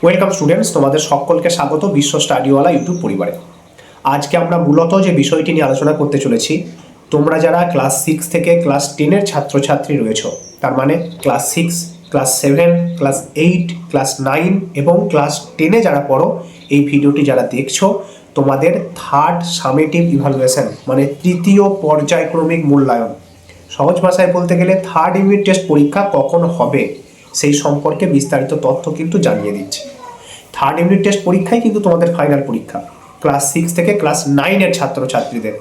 Welcome students, তোমাদের সকলকে স্বাগত বিশ্ব স্টাডিওয়ালা ইউটিউব পরিবারে। আজকে আমরা মূলত যে বিষয়টি নিয়ে আলোচনা করতে চলেছি, তোমরা যারা ক্লাস 6 থেকে ক্লাস 10-এর ছাত্রছাত্রী রয়েছো, তার মানে ক্লাস 6, ক্লাস 7, ক্লাস 8, ক্লাস 9 এবং ক্লাস 10-এ যারা পড়ো, এই ভিডিওটি যারা দেখছো, তোমাদের থার্ড সামেটিভ ইভ্যালুয়েশন মানে তৃতীয় পর্যায়ক্রমিক মূল্যায়ন, সহজ ভাষায় বলতে গেলে থার্ড ইউনিট টেস্ট পরীক্ষা কখন হবে সেই সম্পর্কে বিস্তারিত তথ্য কিন্তু জানিয়ে দিচ্ছে। থার্ড ইউনিট টেস্ট পরীক্ষাই কিন্তু তোমাদের ফাইনাল পরীক্ষা ক্লাস 6 থেকে ক্লাস 9-এর ছাত্রছাত্রীদের।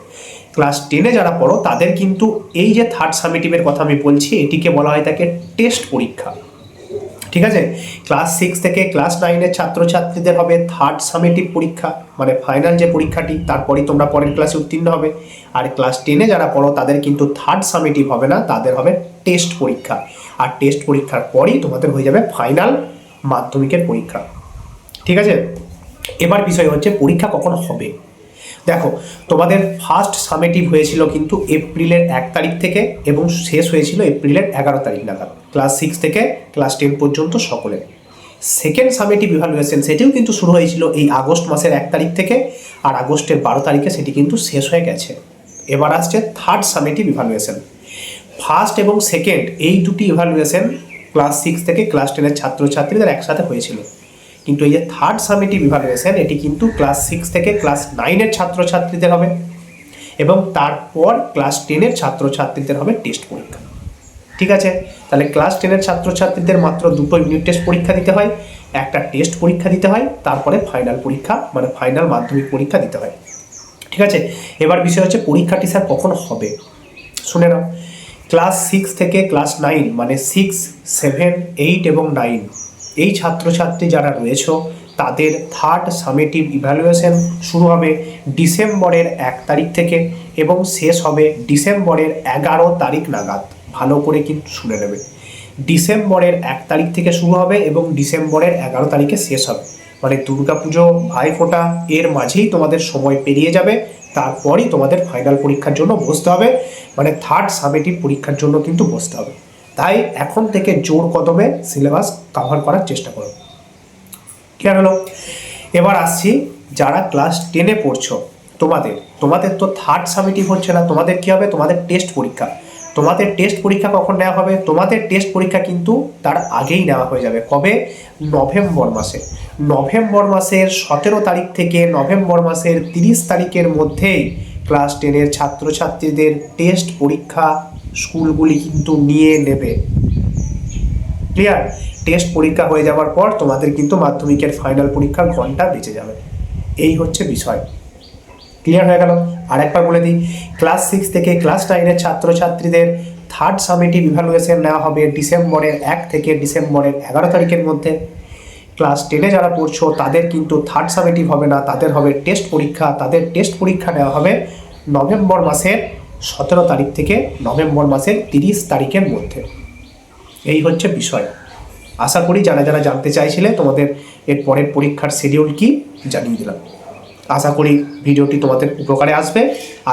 ক্লাস 10-এ যারা পড়ো তাদের কিন্তু এই যে থার্ড সামেটিভের কথা আমি বলছি, এটিকে বলা হয় থাকে টেস্ট পরীক্ষা। ঠিক আছে, ক্লাস 6 থেকে ক্লাস 9-এর ছাত্রছাত্রীদের হবে থার্ড সামেটিভ পরীক্ষা মানে ফাইনাল যে পরীক্ষাটি, তারপরেই তোমরা পরের ক্লাসে উত্তীর্ণ হবে। আর ক্লাস 10-এ যারা পড়ো তাদের কিন্তু থার্ড সামেটিভ হবে না, তাদের হবে টেস্ট পরীক্ষা। আর টেস্ট পরীক্ষার পরেই তোমাদের হয়ে যাবে ফাইনাল মাধ্যমিকের পরীক্ষা। ঠিক আছে, এবার বিষয় হচ্ছে পরীক্ষা কখন হবে। দেখো, তোমাদের ফার্স্ট সামেটিভ হয়েছিল কিন্তু এপ্রিলের 1 তারিখ থেকে এবং শেষ হয়েছিল এপ্রিলের 11 তারিখ নাগাদ, ক্লাস 6 থেকে ক্লাস 10 পর্যন্ত সকলের। সেকেন্ড সামেটিভ ইভ্যালুয়েশন সেটিও কিন্তু শুরু হয়েছিল এই আগস্ট মাসের 1 তারিখ থেকে, আর আগস্টের 12 তারিখে সেটি কিন্তু শেষ হয়ে গেছে। এবার আসছে থার্ড সামেটিভ ইভ্যালুয়েশন। ফার্স্ট এবং সেকেন্ড এই দুটি ইভ্যালুয়েশন ক্লাস 6 থেকে ক্লাস 10-এর ছাত্রছাত্রীদের একসাথে হয়েছিল, কিন্তু এই যে থার্ড সামেটিভ ইভ্যালুয়েশন এটি কিন্তু ক্লাস 6 থেকে ক্লাস 9-এর ছাত্রছাত্রীদের হবে এবং তারপর ক্লাস 10-এর ছাত্রছাত্রীদের হবে টেস্ট পরীক্ষা। ঠিক আছে, তাহলে ক্লাস 10-এর ছাত্রছাত্রীদের মাত্র দুটো ইউনিট টেস্ট পরীক্ষা দিতে হয়, একটা টেস্ট পরীক্ষা দিতে হয়, তারপরে ফাইনাল পরীক্ষা মানে ফাইনাল মাধ্যমিক পরীক্ষা দিতে হয়। ঠিক আছে, এবার বিষয় হচ্ছে পরীক্ষাটি স্যার কখন হবে। শুনে নাও, ক্লাস 6 থেকে ক্লাস 9 মানে 6, 7, 8 এবং 9 এই ছাত্রছাত্রী যারা রয়েছে তাদের থার্ড সামেটিভ ইভ্যালুয়েশন শুরু হবে ডিসেম্বরের 1 তারিখ থেকে এবং শেষ হবে ডিসেম্বরের 11 তারিখ নাগাদ। ভালো করে কিন্তু শুনে নেবে, ডিসেম্বরের 1 তারিখ থেকে শুরু হবে এবং ডিসেম্বরের 11 তারিখে শেষ হবে। মানে দুর্গাপুজো, ভাইফোঁটা এর মাঝেই তোমাদের সময় পেরিয়ে যাবে, তারপরই তোমাদের ফাইনাল পরীক্ষার জন্য বসতে হবে, মানে থার্ড সামেটিভ পরীক্ষার জন্য কিন্তু বসতে হবে। তাই এখন থেকে জোর কদমে সিলেবাস কভার করার চেষ্টা করো। ক্লিয়ার হলো? এবার আসছি যারা ক্লাস 10-এ পড়ছো, তোমাদের তো থার্ড সামেটিভ হচ্ছে না, তোমাদের কী হবে, তোমাদের টেস্ট পরীক্ষা। তোমাদের টেস্ট পরীক্ষা কখন নেওয়া হবে? তোমাদের টেস্ট পরীক্ষা কিন্তু তার আগেই নেওয়া হয়ে যাবে। কবে? নভেম্বর মাসে। নভেম্বর মাসের 17 তারিখ থেকে নভেম্বর মাসের 30 তারিখের মধ্যেই ক্লাস 10-এর ছাত্রছাত্রীদের টেস্ট পরীক্ষা স্কুলগুলি কিন্তু নিয়ে নেবে। ক্লিয়ার? টেস্ট পরীক্ষা হয়ে যাওয়ার পর তোমাদের কিন্তু মাধ্যমিকের ফাইনাল পরীক্ষার ঘন্টা বেঁচে যাবে। এই হচ্ছে বিষয়। ক্লিয়ার হয়ে গেল? আরেকবার বলে দিই, ক্লাস 6 থেকে ক্লাস 9-এর ছাত্রছাত্রীদের থার্ড সামেটিভ ইভ্যালুয়েশন নেওয়া হবে ডিসেম্বরের 1 থেকে ডিসেম্বরের 11 তারিখের মধ্যে। ক্লাস 10-এ যারা পড়ছো তাদের কিন্তু থার্ড সামেটিভ হবে না, তাদের হবে টেস্ট পরীক্ষা। তাদের টেস্ট পরীক্ষা নেওয়া হবে নভেম্বর মাসের 17 তারিখ থেকে নভেম্বর মাসের 30 তারিখের মধ্যে। এই হচ্ছে বিষয়। আশা করি যারা যারা জানতে চাইছিলে তোমাদের এর পরের পরীক্ষার শিডিউল কি জানিয়ে দিলাম। আশা করি ভিডিওটি তোমাদের উপকারে আসবে।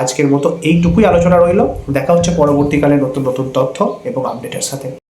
আজকের মতো এইটুকুই আলোচনা রইল। দেখা হচ্ছে পরবর্তীকালে নতুন নতুন তথ্য এবং আপডেটের সাথে।